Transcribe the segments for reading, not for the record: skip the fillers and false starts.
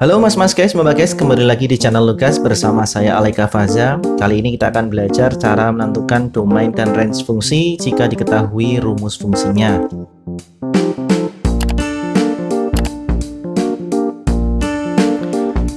Halo mas-mas guys, mbak guys, kembali lagi di channel Lukas bersama saya Alaika Faza. Kali ini kita akan belajar cara menentukan domain dan range fungsi jika diketahui rumus fungsinya.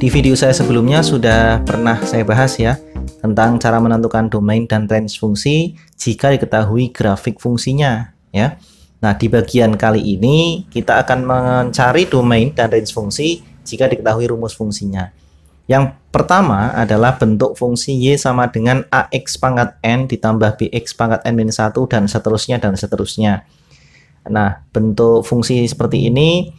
Di video saya sebelumnya sudah pernah saya bahas ya tentang cara menentukan domain dan range fungsi jika diketahui grafik fungsinya ya. Nah, di bagian kali ini kita akan mencari domain dan range fungsi jika diketahui rumus fungsinya. Yang pertama adalah bentuk fungsi Y sama dengan AX pangkat N ditambah BX pangkat N-1 dan seterusnya dan seterusnya. Nah, bentuk fungsi seperti ini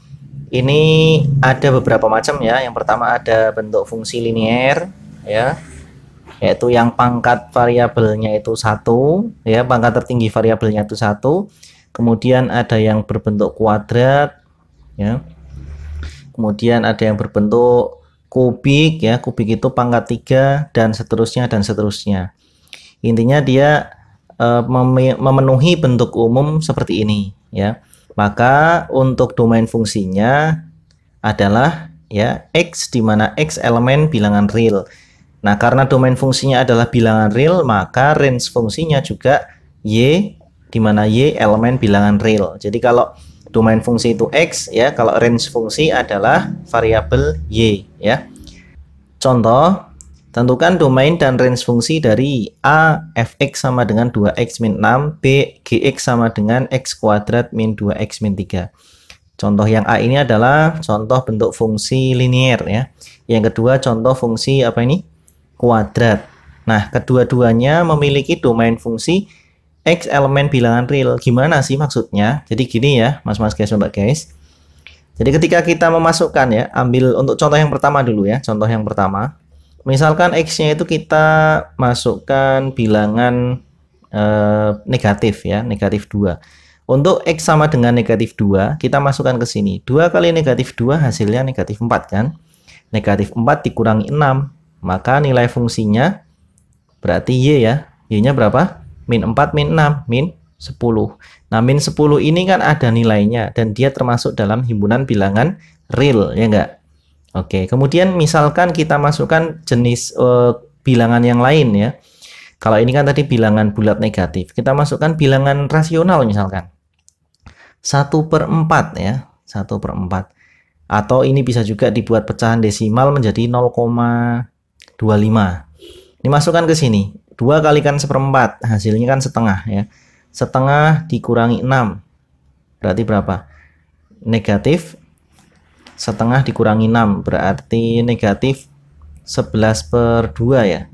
ada beberapa macam ya. Yang pertama ada bentuk fungsi linear ya, yaitu yang pangkat variabelnya itu 1 ya, pangkat tertinggi variabelnya itu 1. Kemudian ada yang berbentuk kuadrat ya. Kemudian ada yang berbentuk kubik ya, kubik itu pangkat 3 dan seterusnya dan seterusnya. Intinya dia memenuhi bentuk umum seperti ini ya. Maka untuk domain fungsinya adalah ya X, di mana X elemen bilangan real. Nah, karena domain fungsinya adalah bilangan real, maka range fungsinya juga Y, di mana Y elemen bilangan real. Jadi kalau domain fungsi itu X ya, kalau range fungsi adalah variabel Y ya. Contoh, tentukan domain dan range fungsi dari A fx sama dengan 2x min 6, B gx sama dengan x kuadrat min 2x min 3. Contoh yang A ini adalah contoh bentuk fungsi linear ya. Yang kedua contoh fungsi apa ini? Kuadrat. Nah, kedua-duanya memiliki domain fungsi X elemen bilangan real. Gimana sih maksudnya? Jadi gini ya, mas-mas guys, mbak guys. Jadi ketika kita memasukkan ya, ambil untuk contoh yang pertama dulu ya. Contoh yang pertama, misalkan X-nya itu kita masukkan bilangan negatif ya, negatif 2. Untuk X sama dengan negatif 2, kita masukkan ke sini. 2 kali negatif 2 hasilnya negatif 4 kan? Negatif 4 dikurangi 6. Maka nilai fungsinya berarti Y ya. Y-nya berapa? Min 4 min 6 min 10. Nah, min 10 ini kan ada nilainya dan dia termasuk dalam himpunan bilangan real ya enggak? Oke, kemudian misalkan kita masukkan jenis bilangan yang lain ya. Kalau ini kan tadi bilangan bulat negatif, kita masukkan bilangan rasional misalkan 1/4 ya, 1/4. Atau ini bisa juga dibuat pecahan desimal menjadi 0,25. Ini masukkan ke sini. 2 kalikan 1/4, hasilnya kan setengah ya. Setengah dikurangi 6. Berarti berapa? Negatif setengah dikurangi 6. Berarti negatif 11/2 ya.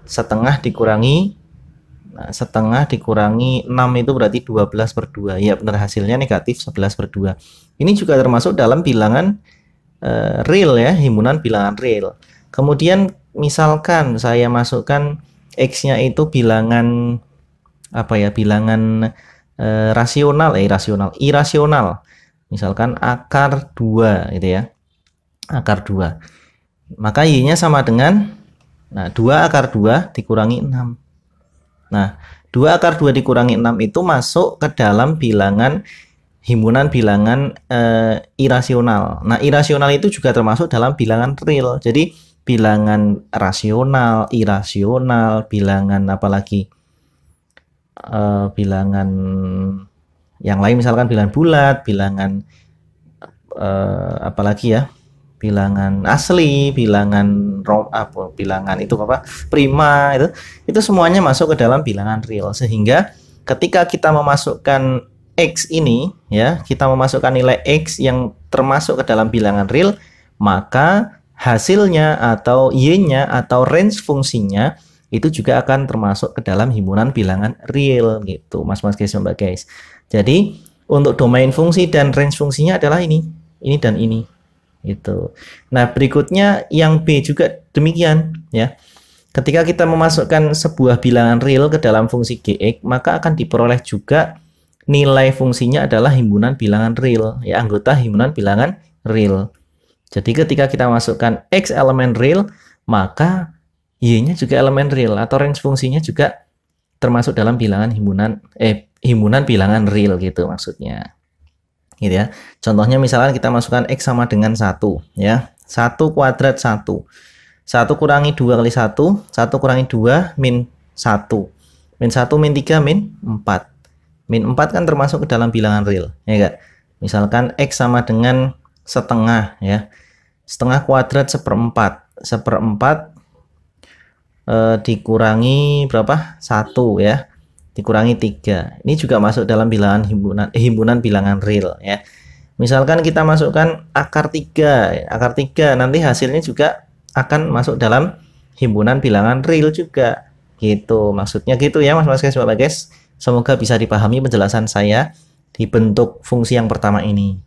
Setengah dikurangi, nah, setengah dikurangi 6 itu berarti 12/2. Ya benar, hasilnya negatif 11/2. Ini juga termasuk dalam bilangan real ya, himpunan bilangan real. Kemudian misalkan saya masukkan X-nya itu bilangan apa ya, bilangan irasional. Misalkan akar 2 gitu ya. Akar 2. Maka Y-nya sama dengan 2 akar 2 dikurangi 6. Nah, 2 akar 2 dikurangi 6 itu masuk ke dalam bilangan himpunan bilangan irasional. Nah, irasional itu juga termasuk dalam bilangan real. Jadi bilangan rasional, irasional, bilangan apalagi bilangan yang lain misalkan bilangan bulat, bilangan apalagi ya, bilangan asli, bilangan bilangan itu apa? Prima, itu semuanya masuk ke dalam bilangan real. Sehingga ketika kita memasukkan X ini ya, kita memasukkan nilai X yang termasuk ke dalam bilangan real, maka hasilnya atau Y-nya atau range fungsinya itu juga akan termasuk ke dalam himpunan bilangan real gitu, mas-mas guys, mbak guys. Jadi untuk domain fungsi dan range fungsinya adalah ini dan ini gitu. Nah, berikutnya yang B juga demikian ya. Ketika kita memasukkan sebuah bilangan real ke dalam fungsi Gx, maka akan diperoleh juga nilai fungsinya adalah himpunan bilangan real ya, anggota himpunan bilangan real. Jadi ketika kita masukkan X elemen real, maka Y-nya juga elemen real atau range fungsinya juga termasuk dalam bilangan himpunan bilangan real gitu maksudnya. gitu ya. Contohnya misalkan kita masukkan X sama dengan 1 ya. 1 kuadrat 1. 1 kurangi 2 kali 1, 1 kurangi 2 min 1. Min 1 min 3 min 4. Min 4 kan termasuk ke dalam bilangan real, ya enggak? Misalkan X sama dengan setengah ya. Setengah kuadrat seperempat. Seperempat dikurangi berapa? 1 ya. Dikurangi 3. Ini juga masuk dalam bilangan himpunan bilangan real ya. Misalkan kita masukkan akar 3. Akar 3 nanti hasilnya juga akan masuk dalam himpunan bilangan real juga. Gitu. Maksudnya gitu ya Mas Bapak guys. Semoga bisa dipahami penjelasan saya di bentuk fungsi yang pertama ini.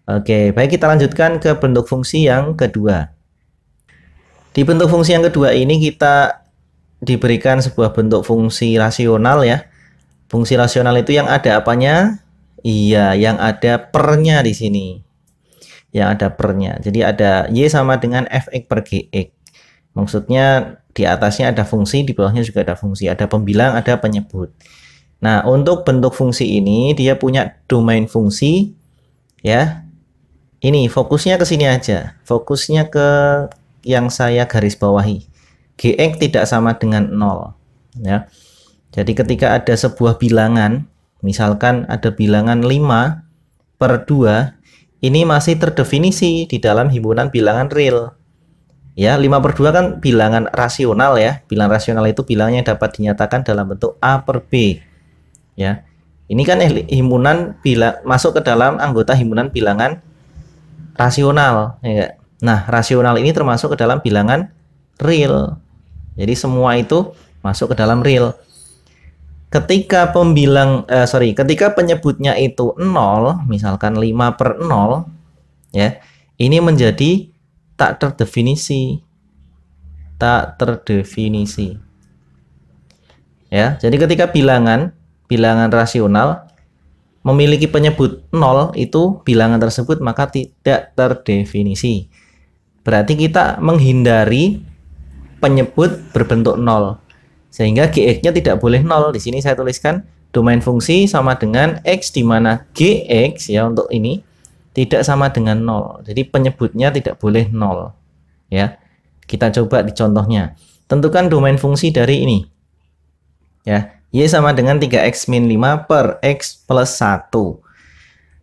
Oke, baik, kita lanjutkan ke bentuk fungsi yang kedua. Di bentuk fungsi yang kedua ini kita diberikan sebuah bentuk fungsi rasional ya. Fungsi rasional itu yang ada apanya? Iya, yang ada pernya di sini. Yang ada pernya. Jadi ada Y sama dengan fx per gx. Maksudnya di atasnya ada fungsi, di bawahnya juga ada fungsi. Ada pembilang, ada penyebut. Nah, untuk bentuk fungsi ini dia punya domain fungsi ya. Ini fokusnya ke sini aja. Fokusnya ke yang saya garis bawahi. Gx tidak sama dengan 0 ya. Jadi ketika ada sebuah bilangan, misalkan ada bilangan 5 per 2, ini masih terdefinisi di dalam himpunan bilangan real. Ya, 5 per 2 kan bilangan rasional ya. Bilangan rasional itu bilangnya dapat dinyatakan dalam bentuk A per B. Ya. Ini kan himpunan masuk ke dalam anggota himpunan bilangan rasional ya. Nah, rasional ini termasuk ke dalam bilangan real. Jadi semua itu masuk ke dalam real. Ketika ketika penyebutnya itu 0, misalkan 5 per 0 ya, ini menjadi tak terdefinisi. Tak terdefinisi. Ya, jadi ketika bilangan rasional memiliki penyebut 0, itu bilangan tersebut maka tidak terdefinisi. Berarti kita menghindari penyebut berbentuk 0. Sehingga gx-nya tidak boleh 0. Di sini saya tuliskan domain fungsi sama dengan x, di mana gx ya untuk ini tidak sama dengan 0. Jadi penyebutnya tidak boleh 0. Ya. Kita coba di contohnya. Tentukan domain fungsi dari ini. Ya. Y sama dengan 3x min 5 per x plus 1.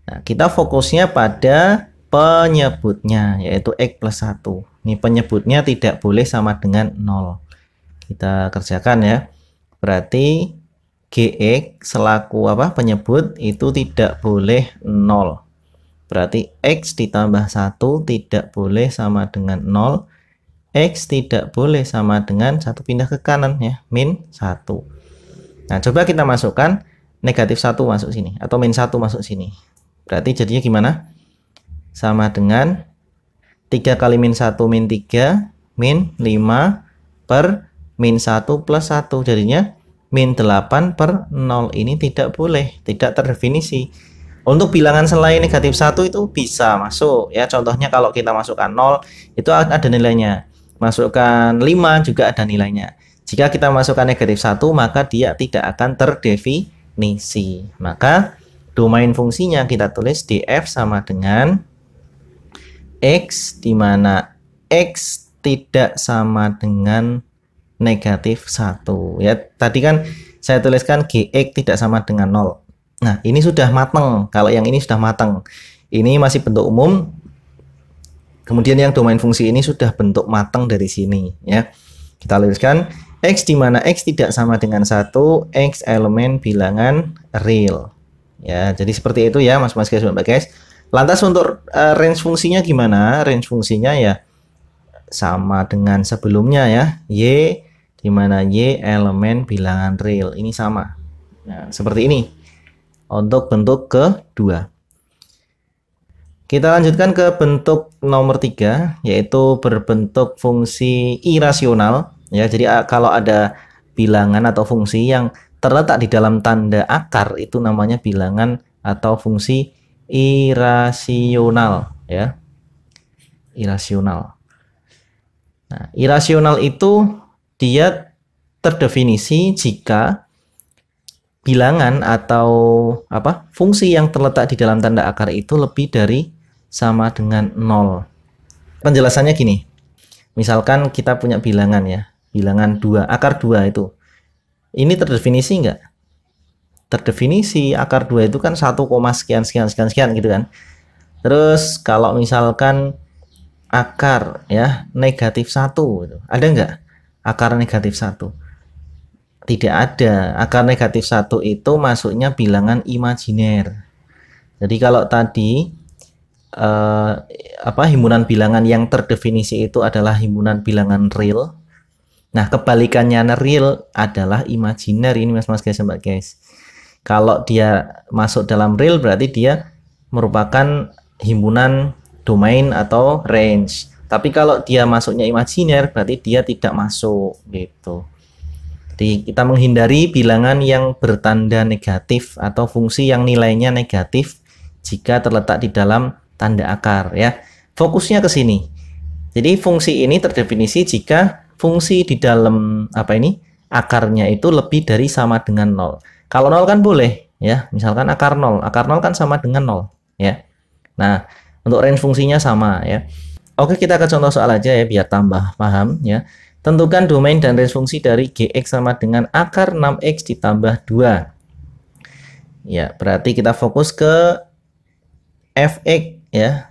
Nah, kita fokusnya pada penyebutnya, yaitu x plus 1. Ini penyebutnya tidak boleh sama dengan 0. Kita kerjakan ya. Berarti gx selaku penyebut itu tidak boleh 0. Berarti x ditambah 1 tidak boleh sama dengan 0. X tidak boleh sama dengan 1 pindah ke kanan ya, min 1. Nah, coba kita masukkan negatif 1 masuk sini atau min 1 masuk sini. Berarti jadinya gimana? Sama dengan 3 kali min 1 min 3 min 5 per min 1 plus 1. Jadinya min 8 per 0. Ini tidak boleh, tidak terdefinisi. Untuk bilangan selain negatif 1 itu bisa masuk ya. Contohnya kalau kita masukkan 0 itu ada nilainya. Masukkan 5 juga ada nilainya. Jika kita masukkan negatif 1, maka dia tidak akan terdefinisi. Maka domain fungsinya kita tulis df sama dengan x, di mana x tidak sama dengan negatif 1. Ya, tadi kan saya tuliskan gx tidak sama dengan 0. Nah, ini sudah matang. Kalau yang ini sudah matang. Ini masih bentuk umum. Kemudian yang domain fungsi ini sudah bentuk matang dari sini ya. Kita tuliskan x, di mana x tidak sama dengan 1, x elemen bilangan real. Ya, jadi seperti itu ya Mas guys. Lantas untuk range fungsinya gimana? Range fungsinya ya sama dengan sebelumnya ya. Y, di mana y elemen bilangan real. Ini sama. Nah, seperti ini. Untuk bentuk kedua. Kita lanjutkan ke bentuk nomor 3, yaitu berbentuk fungsi irasional. Ya, jadi kalau ada bilangan atau fungsi yang terletak di dalam tanda akar, itu namanya bilangan atau fungsi irasional. Ya, irasional. Nah, irasional itu dia terdefinisi jika bilangan atau fungsi yang terletak di dalam tanda akar itu lebih dari sama dengan 0. Penjelasannya gini. Misalkan kita punya bilangan ya, bilangan 2, akar 2 itu. Ini terdefinisi enggak? Terdefinisi, akar 2 itu kan 1, sekian sekian sekian sekian gitu kan. Terus kalau misalkan akar ya negatif 1 gitu. Ada enggak akar negatif 1? Tidak ada. Akar negatif 1 itu masuknya bilangan imajiner. Jadi kalau tadi himpunan bilangan yang terdefinisi itu adalah himpunan bilangan real. Nah, kebalikannya real adalah imajiner. Ini mas-mas guys, mbak guys. Kalau dia masuk dalam real berarti dia merupakan himpunan domain atau range. Tapi kalau dia masuknya imajiner berarti dia tidak masuk gitu. Jadi kita menghindari bilangan yang bertanda negatif atau fungsi yang nilainya negatif jika terletak di dalam tanda akar ya. Fokusnya ke sini. Jadi fungsi ini terdefinisi jika fungsi di dalam akarnya itu lebih dari sama dengan 0. Kalau 0 kan boleh ya, misalkan akar 0 kan sama dengan 0 ya. Nah, untuk range fungsinya sama ya. Oke, kita ke contoh soal aja ya biar tambah paham ya. Tentukan domain dan range fungsi dari Gx sama dengan akar 6x ditambah 2. Ya, berarti kita fokus ke fx ya.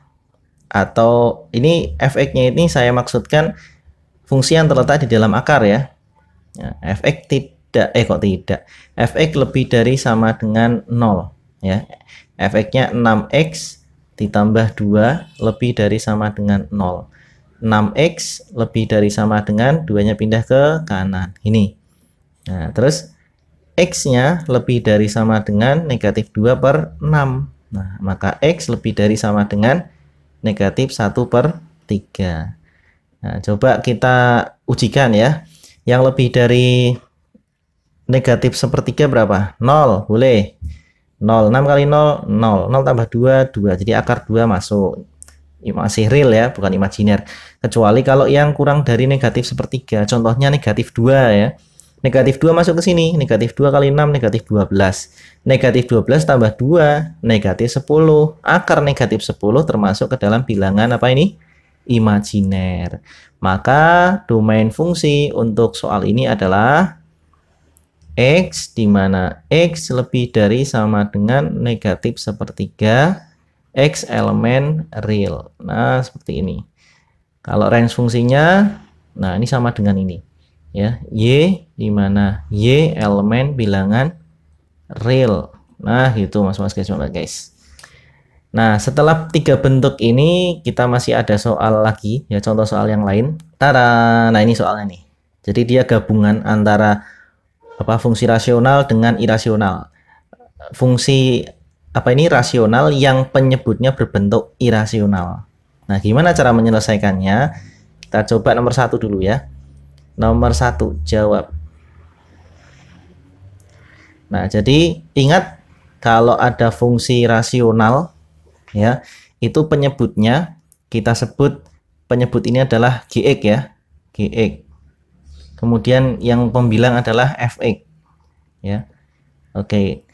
Atau ini fx-nya ini saya maksudkan fungsi yang terletak di dalam akar ya. Fx tidak fx lebih dari sama dengan 0 ya. Fx-nya 6x ditambah 2 lebih dari sama dengan 0. 6x lebih dari sama dengan 2-nya pindah ke kanan ini. Nah, terus x-nya lebih dari sama dengan negatif 2 per 6. Nah, maka x lebih dari sama dengan negatif 1 per 3. Nah, coba kita ujikan ya. Yang lebih dari negatif sepertiga berapa? 0, boleh. 0, 6 kali 0, 0. 0 tambah 2, 2. Jadi akar 2 masuk. Masih real ya, bukan imajiner. Kecuali kalau yang kurang dari negatif sepertiga. Contohnya negatif 2 ya. Negatif 2 masuk ke sini. Negatif 2 kali 6, negatif 12. Negatif 12 tambah 2, negatif 10. Akar negatif 10 termasuk ke dalam bilangan apa ini? Imajiner. Maka domain fungsi untuk soal ini adalah X, di mana X lebih dari sama dengan negatif sepertiga X elemen real. Nah, seperti ini. Kalau range fungsinya, nah ini sama dengan ini. Ya, Y, di mana Y elemen bilangan real. Nah, gitu mas-mas guys. Nah, setelah 3 bentuk ini, kita masih ada soal lagi, ya contoh soal yang lain. Tada! Nah, ini soalnya nih. Jadi dia gabungan antara fungsi rasional dengan irasional. Fungsi rasional yang penyebutnya berbentuk irasional. Nah, gimana cara menyelesaikannya? Kita coba nomor 1 dulu ya. Nomor 1, jawab. Nah, jadi ingat kalau ada fungsi rasional ya, itu penyebutnya kita sebut penyebut ini adalah Gx ya. Gx. Kemudian yang pembilang adalah fx ya. Oke.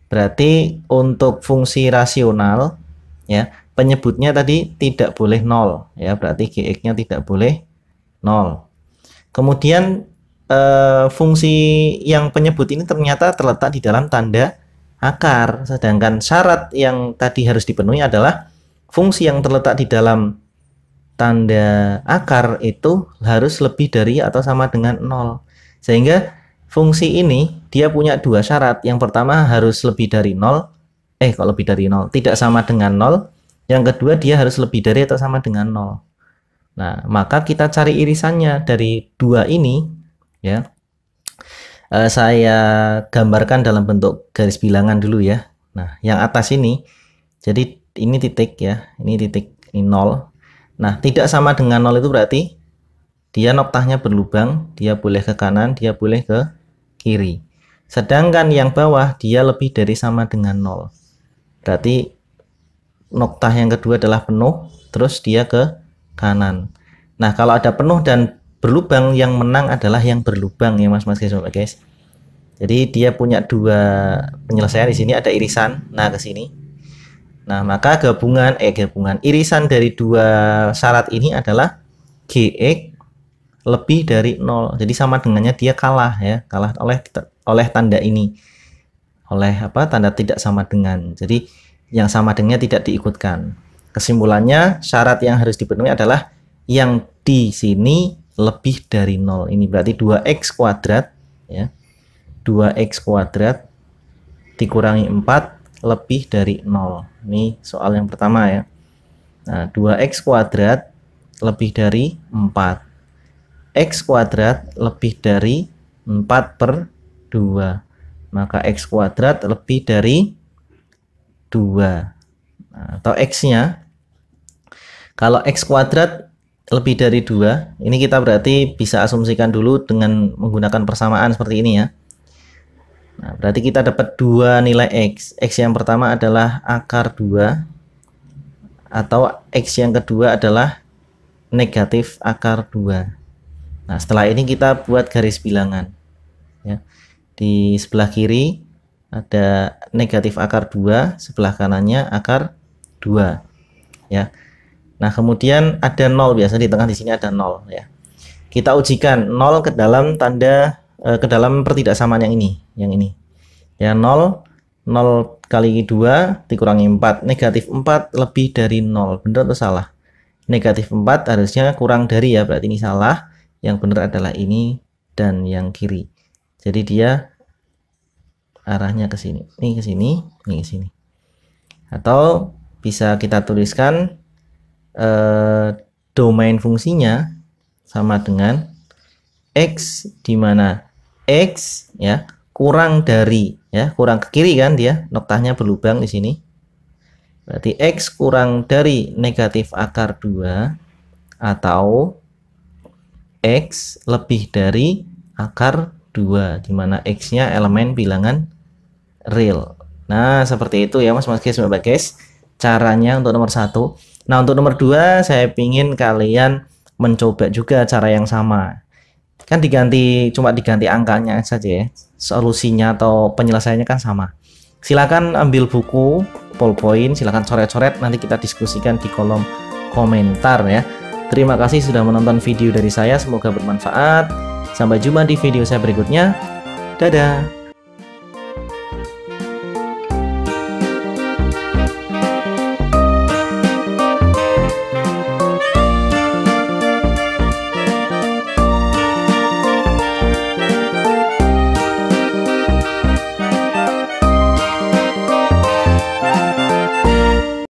Berarti untuk fungsi rasional ya, penyebutnya tadi tidak boleh 0 ya, berarti Gx-nya tidak boleh 0. Kemudian fungsi yang penyebut ini ternyata terletak di dalam tanda akar, sedangkan syarat yang tadi harus dipenuhi adalah fungsi yang terletak di dalam tanda akar itu harus lebih dari atau sama dengan 0. Sehingga fungsi ini dia punya 2 syarat. Yang pertama harus lebih dari 0. Kok lebih dari 0? Tidak sama dengan 0. Yang kedua dia harus lebih dari atau sama dengan 0. Nah, maka kita cari irisannya dari 2 ini ya. Saya gambarkan dalam bentuk garis bilangan dulu ya. Nah, yang atas ini, jadi ini titik ya, ini titik, ini 0. Nah, tidak sama dengan 0 itu berarti dia noktahnya berlubang, dia boleh ke kanan, dia boleh ke kiri. Sedangkan yang bawah dia lebih dari sama dengan 0. Berarti noktah yang kedua adalah penuh, terus dia ke kanan. Nah, kalau ada penuh dan berlubang, yang menang adalah yang berlubang ya mas-mas guys. Jadi dia punya dua penyelesaian, di sini ada irisan, nah ke sini. Nah, maka gabungan irisan dari dua syarat ini adalah GX lebih dari 0. Jadi sama dengannya dia kalah ya, kalah oleh tanda ini. Oleh tanda tidak sama dengan. Jadi yang sama dengannya tidak diikutkan. Kesimpulannya, syarat yang harus dipenuhi adalah yang di sini lebih dari 0. Ini berarti 2x kuadrat ya. 2x kuadrat dikurangi 4 lebih dari 0. Ini soal yang pertama ya. Nah, 2x kuadrat lebih dari 4. X kuadrat lebih dari 4/2. Maka x kuadrat lebih dari 2. Nah, atau x-nya, kalau x kuadrat lebih dari 2, ini kita berarti bisa asumsikan dulu dengan menggunakan persamaan seperti ini ya. Nah, berarti kita dapat dua nilai x. X yang pertama adalah akar 2, atau x yang kedua adalah negatif akar 2. Nah, setelah ini kita buat garis bilangan ya. Di sebelah kiri ada negatif akar 2, sebelah kanannya akar 2 ya. Nah, kemudian ada 0, biasa di tengah di sini ada 0 ya. Kita ujikan 0 ke dalam ke dalam pertidaksamaan yang ini. Ya, 0 kali 2 dikurangi 4. Negatif 4 lebih dari 0. Benar atau salah? Negatif 4 harusnya kurang dari ya, berarti ini salah. Yang benar adalah ini dan yang kiri. Jadi dia arahnya ke sini. Ini ke sini, ini ke sini. Atau bisa kita tuliskan domain fungsinya sama dengan x, di mana x ya kurang dari ya, kurang ke kiri kan, dia noktanya berlubang di sini. Berarti x kurang dari negatif akar 2 atau x lebih dari akar 2, di mana x-nya elemen bilangan real. Nah, seperti itu ya Mas guys, caranya untuk nomor 1. Nah, untuk nomor 2 saya ingin kalian mencoba juga cara yang sama. Kan cuma diganti angkanya saja ya. Solusinya atau penyelesaiannya kan sama. Silakan ambil buku, ballpoint, silakan coret-coret, nanti kita diskusikan di kolom komentar ya. Terima kasih sudah menonton video dari saya, semoga bermanfaat. Sampai jumpa di video saya berikutnya. Dadah.